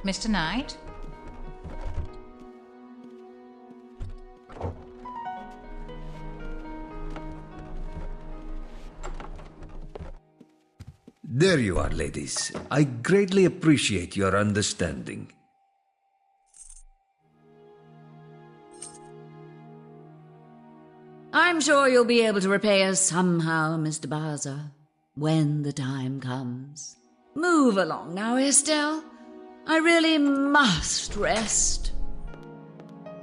Mr. Knight? There you are, ladies. I greatly appreciate your understanding. I'm sure you'll be able to repay us somehow, Mr. Bowser, when the time comes. Move along now, Estelle. I really must rest.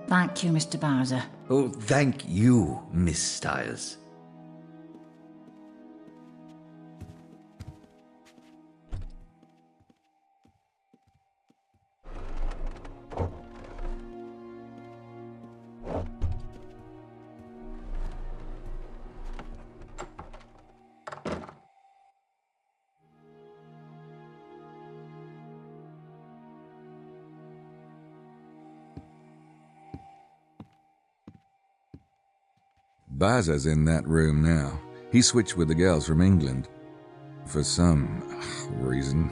Thank you, Mr. Bowser. Oh, thank you, Miss Stiles. Baza's in that room now. He switched with the girls from England. For some reason.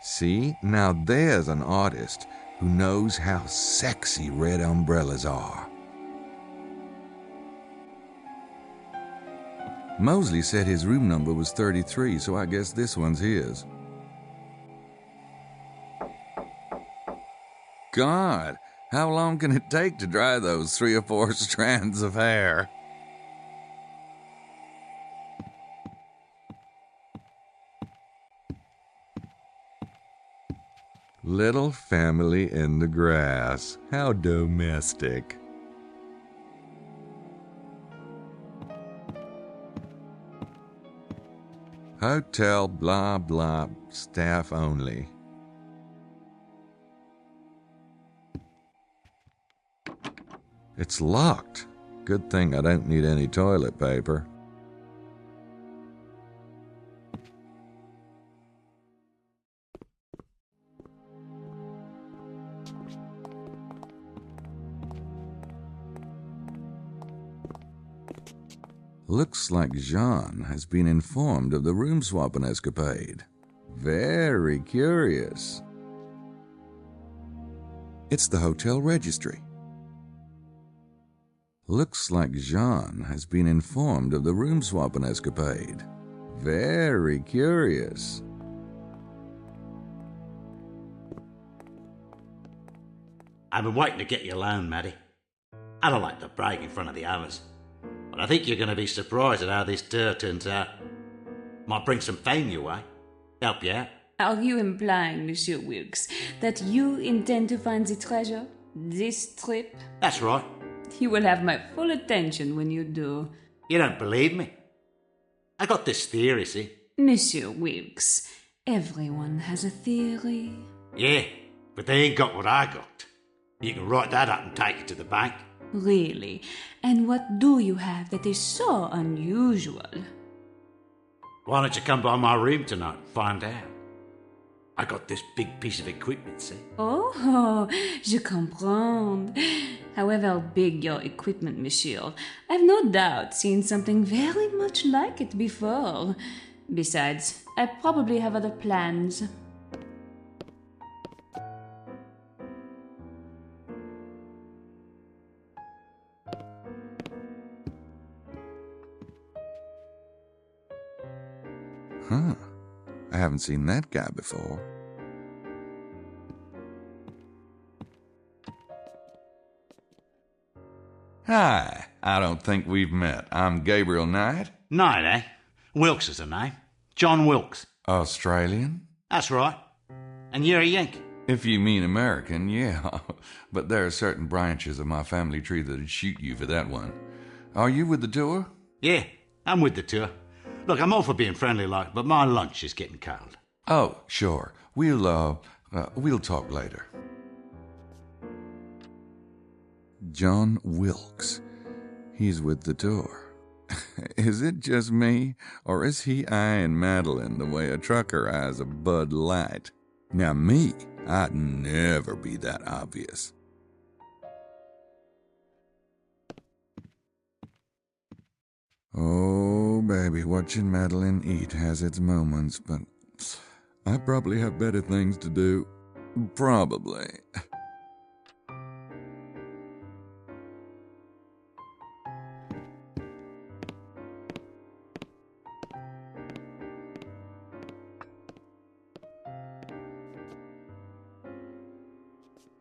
See, now there's an artist who knows how sexy red umbrellas are. Mosley said his room number was 33, so I guess this one's his. God, how long can it take to dry those 3 or 4 strands of hair? Little family in the grass. How domestic. Hotel blah blah, staff only. It's locked. Good thing I don't need any toilet paper. Looks like Jean has been informed of the room swapping escapade. Very curious. It's the hotel registry. Looks like Jean has been informed of the room swapping escapade. Very curious. I've been waiting to get you alone, Maddie. I don't like to brag in front of the others, but I think you're going to be surprised at how this tour turns out. Might bring some fame your way. Help you out. Are you implying, Monsieur Wilkes, that you intend to find the treasure this trip? That's right. You will have my full attention when you do. You don't believe me? I got this theory, see? Monsieur Wilkes, everyone has a theory. Yeah, but they ain't got what I got. You can write that up and take it to the bank. Really? And what do you have that is so unusual? Why don't you come by my room tonight and find out? I got this big piece of equipment, see? Oh, je comprends. However big your equipment, monsieur, I've no doubt seen something very much like it before. Besides, I probably have other plans. Huh. I haven't seen that guy before. Hi, I don't think we've met. I'm Gabriel Knight. Knight, eh? Wilkes is the name. John Wilkes. Australian? That's right. And you're a Yank. If you mean American, yeah. But there are certain branches of my family tree that'd shoot you for that one. Are you with the tour? Yeah, I'm with the tour. Look, I'm all for being friendly like, but my lunch is getting cold. Oh, sure. We'll talk later. John Wilkes. He's with the tour. Is it just me, or is he eyeing Madeline the way a trucker eyes a Bud Light? Now me, I'd never be that obvious. Oh baby, watching Madeline eat has its moments, but I probably have better things to do. Probably.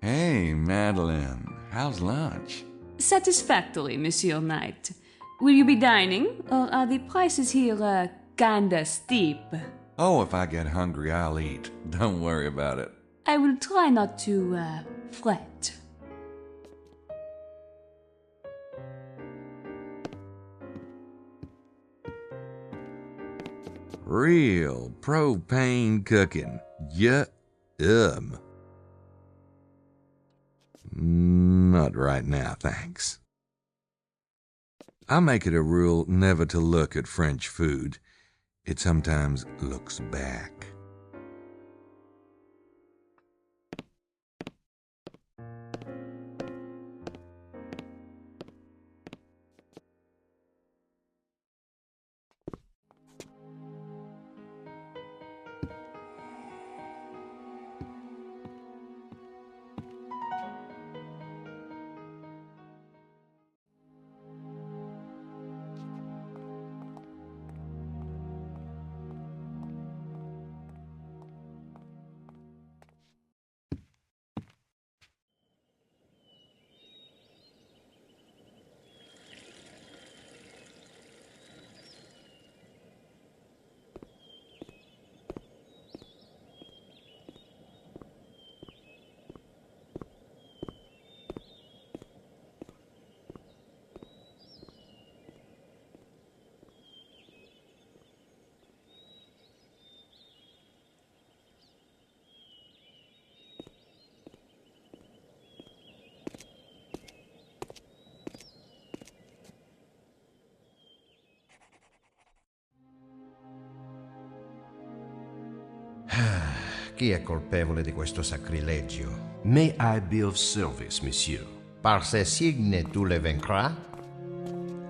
Hey, Madeline. How's lunch? Satisfactory, Monsieur Knight. Will you be dining, or are the prices here, kinda steep? Oh, if I get hungry, I'll eat. Don't worry about it. I will try not to, fret. Real propane cooking. Yum. Not right now, thanks. I make it a rule never to look at French food. It sometimes looks back. Chi è colpevole di questo sacrilegio? May I be of service, monsieur? Par ce signe tu le vaincras?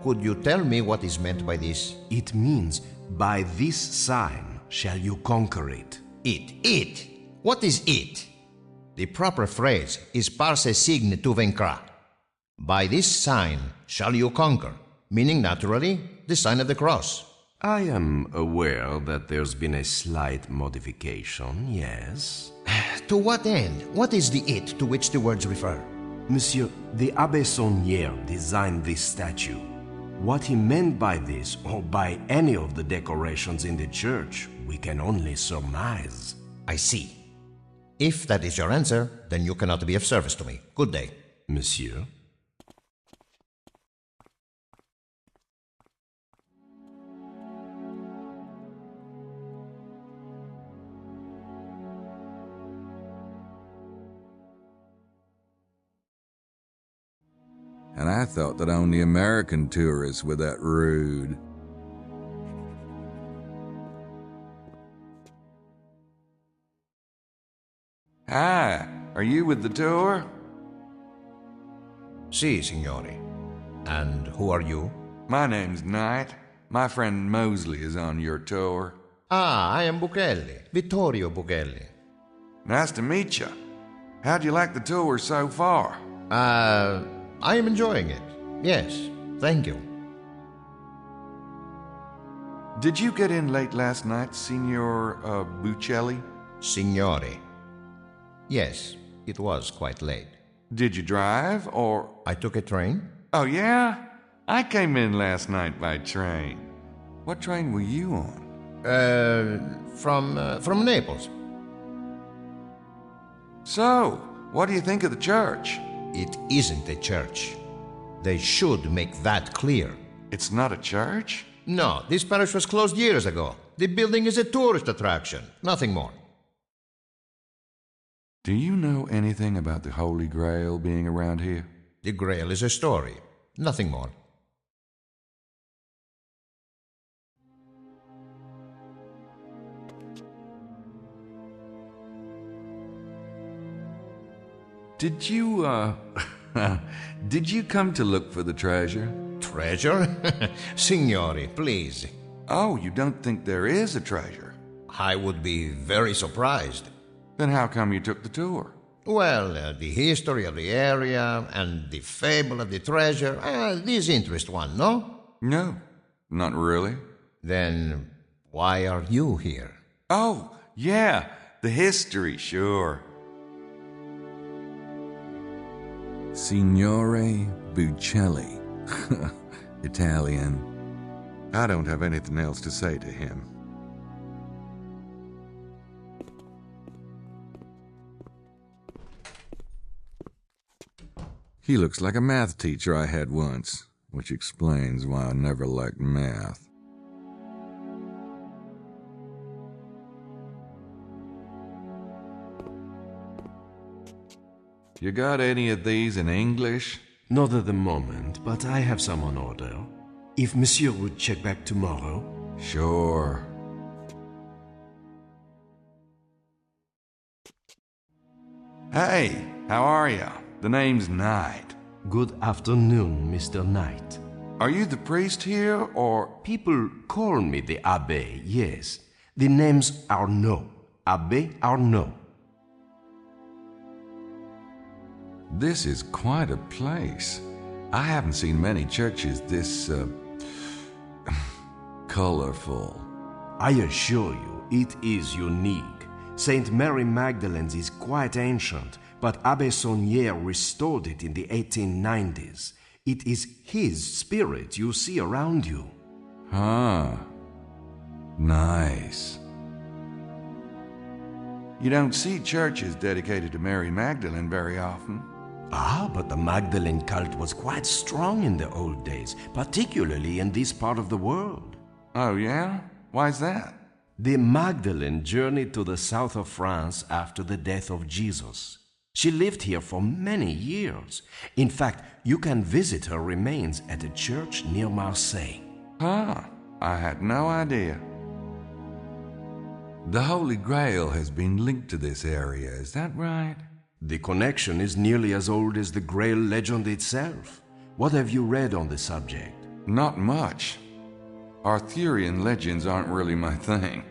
Could you tell me what is meant by this? It means, by this sign shall you conquer it. It. What is it? The proper phrase is par ce signe tu vaincras. By this sign shall you conquer, meaning naturally the sign of the cross. I am aware that there's been a slight modification, yes. To what end? What is the it to which the words refer? Monsieur, the Abbé Saunière designed this statue. What he meant by this, or by any of the decorations in the church, we can only surmise. I see. If that is your answer, then you cannot be of service to me. Good day. Monsieur? And I thought that only American tourists were that rude. Hi, are you with the tour? Si, signori. And who are you? My name's Knight. My friend Mosley is on your tour. Ah, I am Buchelli. Vittorio Buchelli. Nice to meet you. How'd you like the tour so far? I am enjoying it. Yes, thank you. Did you get in late last night, Signor Buccelli? Signori. Yes, it was quite late. Did you drive, or... I took a train. Oh, yeah? I came in last night by train. What train were you on? From Naples. So, what do you think of the church? It isn't a church. They should make that clear. It's not a church? No, this parish was closed years ago. The building is a tourist attraction, nothing more. Do you know anything about the Holy Grail being around here? The Grail is a story, nothing more. Did you, did you come to look for the treasure? Treasure? Signori, please. Oh, you don't think there is a treasure? I would be very surprised. Then how come you took the tour? Well, the history of the area and the fable of the treasure, these interest one, no? No, not really. Then why are you here? Oh, yeah, the history, sure. Signore Buccelli. Italian. I don't have anything else to say to him. He looks like a math teacher I had once, which explains why I never liked math. You got any of these in English? Not at the moment, but I have some on order. If Monsieur would check back tomorrow. Sure. Hey, how are ya? The name's Knight. Good afternoon, Mr. Knight. Are you the priest here, or...? People call me the Abbé, yes. The names Arnaud. Abbé Arnaud. This is quite a place. I haven't seen many churches this, colorful. I assure you, it is unique. Saint Mary Magdalene's is quite ancient, but Abbé Saunière restored it in the 1890s. It is his spirit you see around you. Huh. Nice. You don't see churches dedicated to Mary Magdalene very often. Ah, but the Magdalene cult was quite strong in the old days, particularly in this part of the world. Oh, yeah? Why's that? The Magdalene journeyed to the south of France after the death of Jesus. She lived here for many years. In fact, you can visit her remains at a church near Marseille. Huh. I had no idea. The Holy Grail has been linked to this area, is that right? The connection is nearly as old as the Grail legend itself. What have you read on the subject? Not much. Arthurian legends aren't really my thing.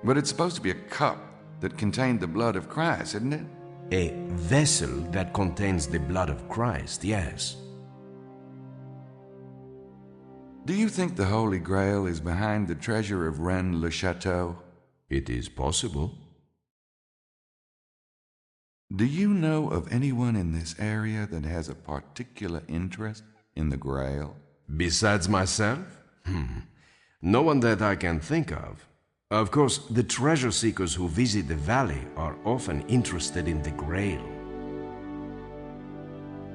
But it's supposed to be a cup that contained the blood of Christ, isn't it? A vessel that contains the blood of Christ, yes. Do you think the Holy Grail is behind the treasure of Rennes-le-Château? It is possible. Do you know of anyone in this area that has a particular interest in the Grail? Besides myself? No one that I can think of. Of course, the treasure seekers who visit the valley are often interested in the Grail.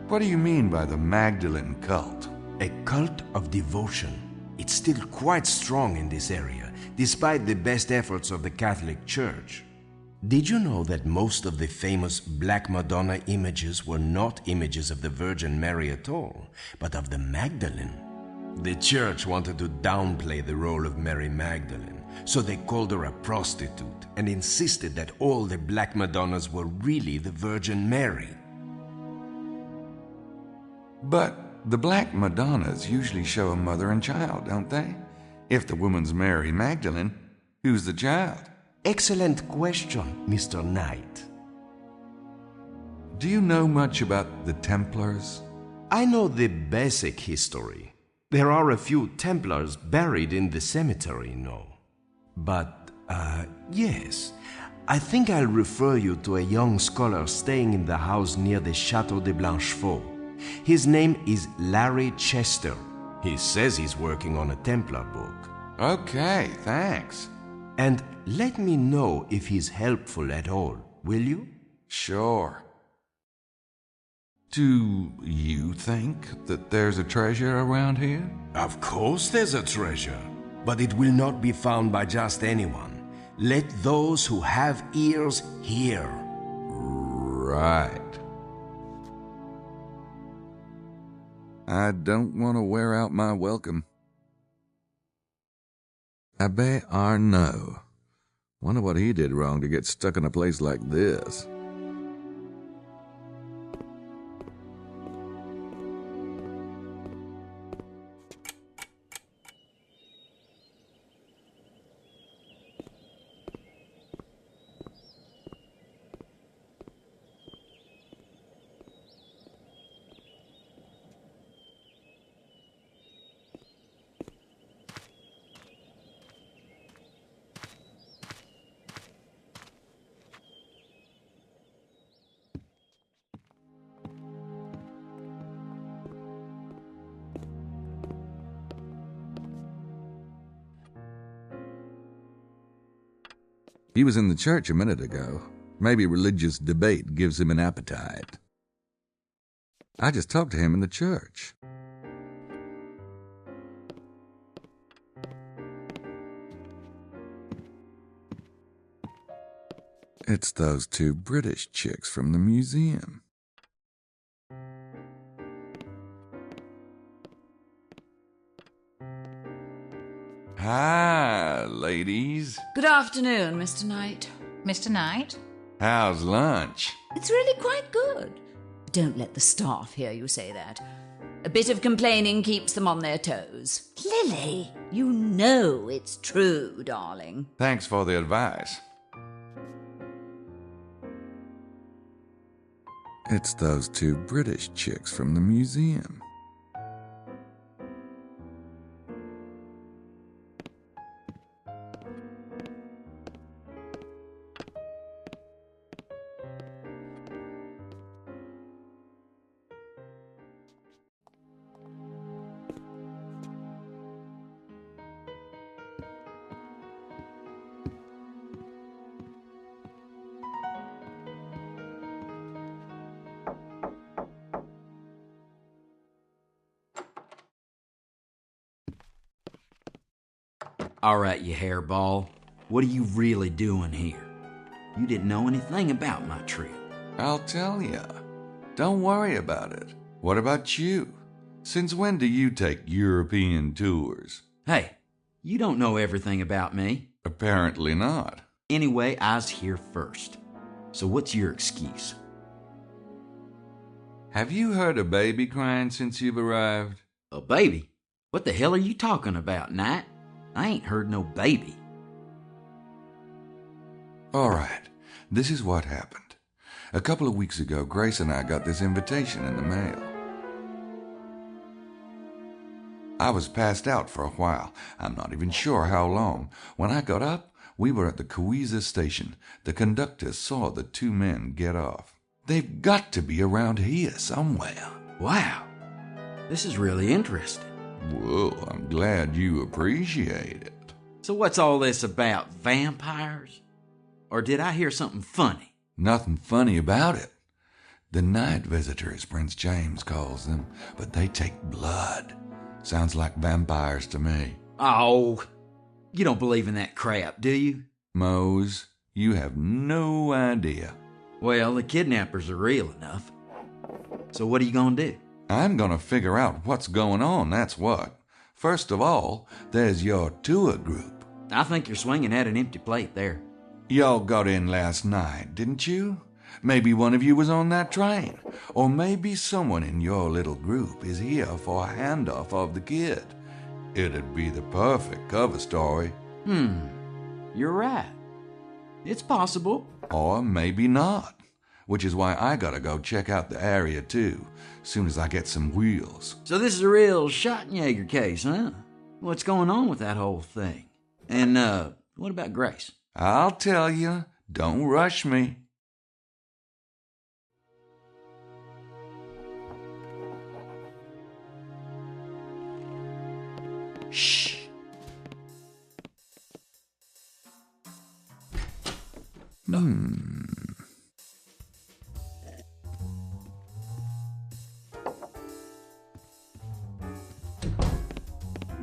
What do you mean by the Magdalene cult? A cult of devotion. It's still quite strong in this area, despite the best efforts of the Catholic Church. Did you know that most of the famous Black Madonna images were not images of the Virgin Mary at all, but of the Magdalene? The Church wanted to downplay the role of Mary Magdalene, so they called her a prostitute and insisted that all the Black Madonnas were really the Virgin Mary. But the Black Madonnas usually show a mother and child, don't they? If the woman's Mary Magdalene, who's the child? Excellent question, Mr. Knight. Do you know much about the Templars? I know the basic history. There are a few Templars buried in the cemetery, no. But, yes. I think I'll refer you to a young scholar staying in the house near the Château de Blanchefort. His name is Larry Chester. He says he's working on a Templar book. Okay, thanks. And let me know if he's helpful at all, will you? Sure. Do you think that there's a treasure around here? Of course there's a treasure, but it will not be found by just anyone. Let those who have ears hear. Right. I don't want to wear out my welcome. Abbé Arnaud. Wonder what he did wrong to get stuck in a place like this. He was in the church a minute ago. Maybe religious debate gives him an appetite. I just talked to him in the church. It's those two British chicks from the museum. Hi, ladies. Good afternoon, Mr. Knight. Mr. Knight? How's lunch? It's really quite good. Don't let the staff hear you say that. A bit of complaining keeps them on their toes. Lily, you know it's true, darling. Thanks for the advice. It's those two British chicks from the museum. All right, you hairball. What are you really doing here? You didn't know anything about my trip. I'll tell ya. Don't worry about it. What about you? Since when do you take European tours? Hey, you don't know everything about me. Apparently not. Anyway, I was here first. So what's your excuse? Have you heard a baby crying since you've arrived? A baby? What the hell are you talking about, Knight? I ain't heard no baby. All right, this is what happened. A couple of weeks ago, Grace and I got this invitation in the mail. I was passed out for a while. I'm not even sure how long. When I got up, we were at the Cowesa station. The conductor saw the two men get off. They've got to be around here somewhere. Wow, this is really interesting. Well, I'm glad you appreciate it. So what's all this about, vampires? Or did I hear something funny? Nothing funny about it. The night visitors, Prince James calls them, but they take blood. Sounds like vampires to me. Oh, you don't believe in that crap, do you? Mose, you have no idea. Well, the kidnappers are real enough. So what are you gonna do? I'm gonna figure out what's going on, that's what. First of all, there's your tour group. I think you're swinging at an empty plate there. Y'all got in last night, didn't you? Maybe one of you was on that train. Or maybe someone in your little group is here for a handoff of the kid. It'd be the perfect cover story. You're right. It's possible. Or maybe not. Which is why I gotta go check out the area too, soon as I get some wheels. So this is a real Schottenjäger case, huh? What's going on with that whole thing? And, what about Grace? I'll tell you. Don't rush me. Shh.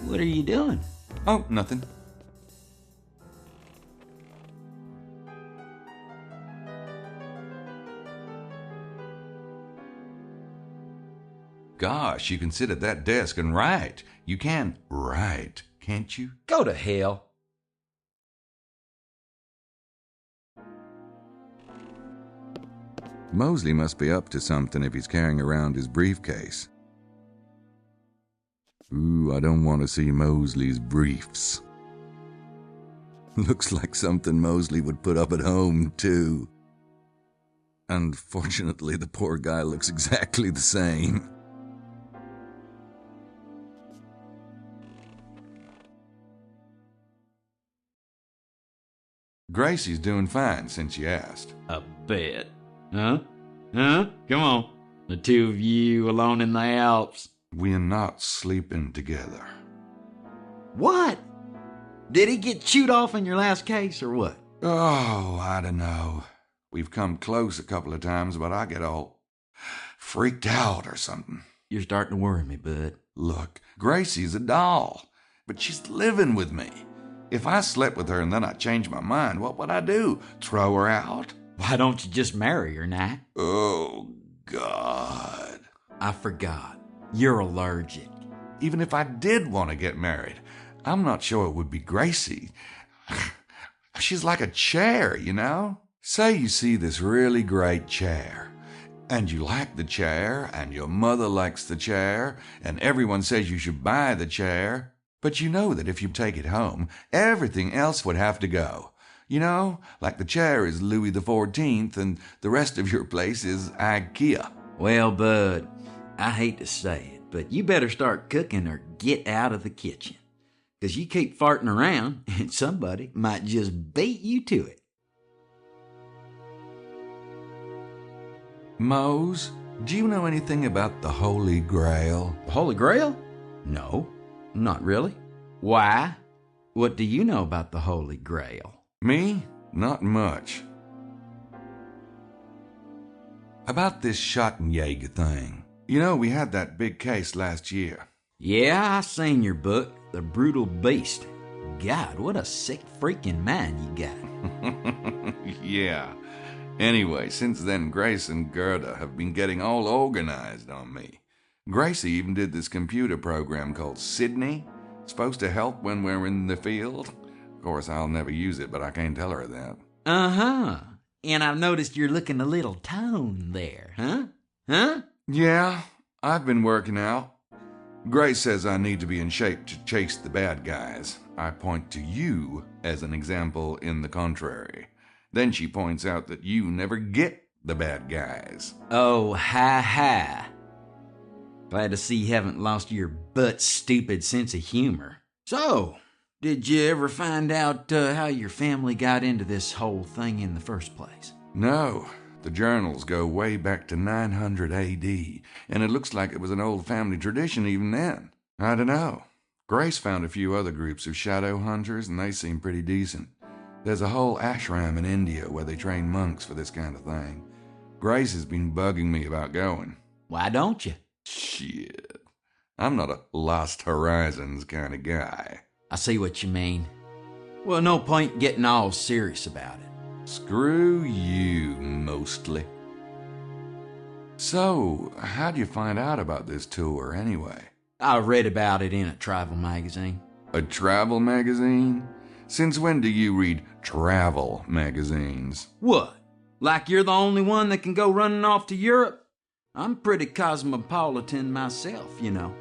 What are you doing? Oh, nothing. Gosh, you can sit at that desk and write. You can write, can't you? Go to hell. Mosley must be up to something if he's carrying around his briefcase. Ooh, I don't want to see Mosley's briefs. Looks like something Mosley would put up at home, too. Unfortunately, the poor guy looks exactly the same. Gracie's doing fine since you asked. I bet. Huh? Huh? Come on. The two of you alone in the Alps. We're not sleeping together. What? Did he get chewed off in your last case or what? Oh, I don't know. We've come close a couple of times, but I get all freaked out or something. You're starting to worry me, bud. Look, Gracie's a doll, but she's living with me. If I slept with her and then I changed my mind, what would I do? Throw her out? Why don't you just marry her, Knight? Oh, God. I forgot. You're allergic. Even if I did want to get married, I'm not sure it would be Gracie. She's like a chair, you know? Say you see this really great chair, and you like the chair, and your mother likes the chair, and everyone says you should buy the chair, but you know that if you take it home, everything else would have to go. You know, like the chair is Louis XIV, and the rest of your place is IKEA. Well, bud, I hate to say it, but you better start cooking or get out of the kitchen. 'Cause you keep farting around, and somebody might just beat you to it. Mose, do you know anything about the Holy Grail? The Holy Grail? No, not really. Why? What do you know about the Holy Grail? Me? Not much. About this Schottenjäger thing. You know, we had that big case last year. Yeah, I seen your book, The Brutal Beast. God, what a sick freaking mind you got. Yeah. Anyway, since then, Grace and Gerda have been getting all organized on me. Gracie even did this computer program called Sydney. Supposed to help when we're in the field. Of course, I'll never use it, but I can't tell her that. Uh-huh. And I've noticed you're looking a little toned there, huh? Huh? Yeah, I've been working out. Grace says I need to be in shape to chase the bad guys. I point to you as an example in the contrary. Then she points out that you never get the bad guys. Oh, ha. Glad to see you haven't lost your butt-stupid sense of humor. So, did you ever find out how your family got into this whole thing in the first place? No. The journals go way back to 900 AD, and it looks like it was an old family tradition even then. I don't know. Grace found a few other groups of shadow hunters, and they seem pretty decent. There's a whole ashram in India where they train monks for this kind of thing. Grace has been bugging me about going. Why don't you? Shit. I'm not a Lost Horizons kind of guy. I see what you mean. Well, no point getting all serious about it. Screw you, mostly. So, how'd you find out about this tour, anyway? I read about it in a travel magazine. A travel magazine? Since when do you read travel magazines? What? Like you're the only one that can go running off to Europe? I'm pretty cosmopolitan myself, you know.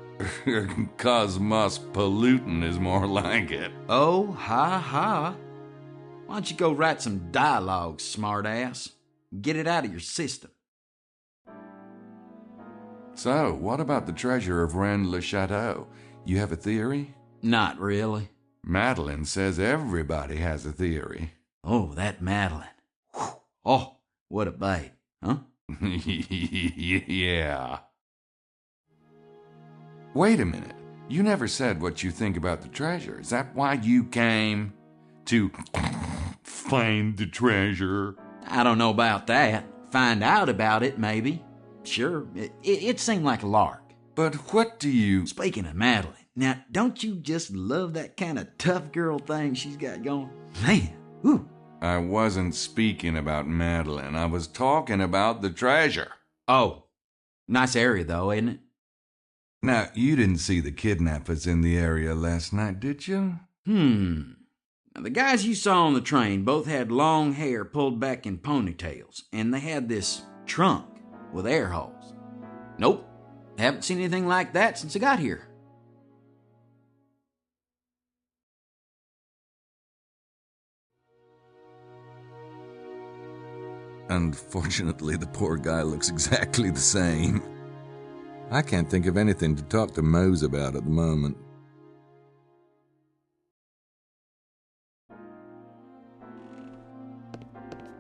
Cosmopolitan is more like it. Oh, ha. Why don't you go write some dialogue, smartass? Get it out of your system. So, what about the treasure of Rennes-le-Château? You have a theory? Not really. Madeline says everybody has a theory. Oh, that Madeline. Whew. Oh, what a babe, huh? Yeah. Wait a minute. You never said what you think about the treasure. Is that why you came? To find the treasure? I don't know about that. Find out about it, maybe. Sure, it seemed like a lark. But what do you... Speaking of Madeline, now, don't you just love that kind of tough girl thing she's got going? Man, whew. I wasn't speaking about Madeline. I was talking about the treasure. Oh, nice area, though, isn't it? Now, you didn't see the kidnappers in the area last night, did you? Now, the guys you saw on the train both had long hair pulled back in ponytails, and they had this trunk with air holes. Nope, haven't seen anything like that since I got here. Unfortunately, the poor guy looks exactly the same. I can't think of anything to talk to Mose about at the moment.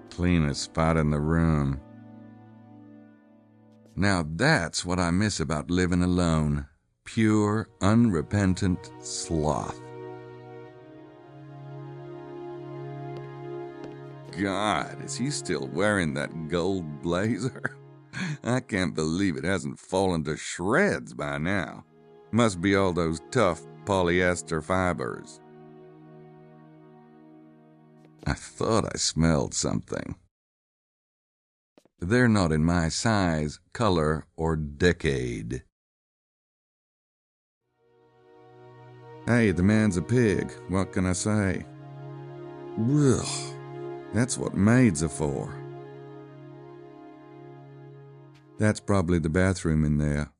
Cleanest spot in the room. Now that's what I miss about living alone. Pure, unrepentant sloth. God, is he still wearing that gold blazer? I can't believe it hasn't fallen to shreds by now. Must be all those tough polyester fibers. I thought I smelled something. They're not in my size, color, or decade. Hey, the man's a pig. What can I say? Ugh, that's what maids are for. That's probably the bathroom in there.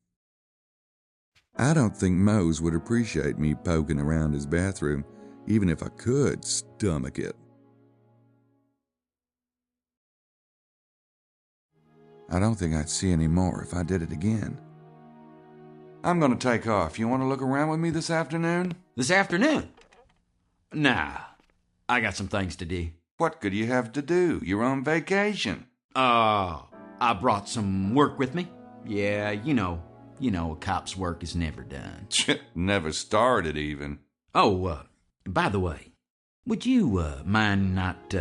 I don't think Mose would appreciate me poking around his bathroom, even if I could stomach it. I don't think I'd see any more if I did it again. I'm gonna take off. You want to look around with me this afternoon? This afternoon? Nah, I got some things to do. What could you have to do? You're on vacation. I brought some work with me. Yeah, you know, a cop's work is never done. Never started even. Oh, by the way, would you mind not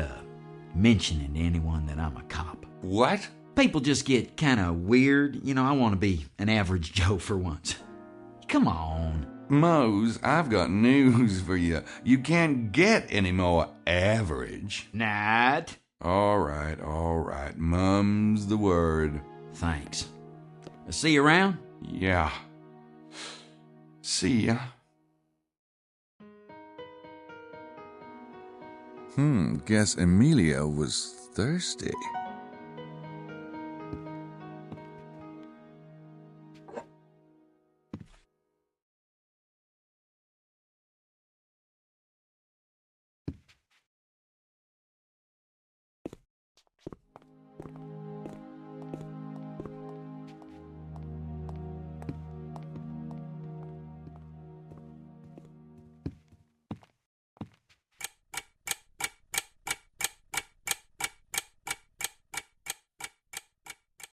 mentioning to anyone that I'm a cop? What? People just get kind of weird. I want to be an average Joe for once. Come on. Mose, I've got news for you. You can't get any more average. Not. All right. Mum's the word. Thanks. See you around? Yeah. See ya. Guess Emilio was thirsty.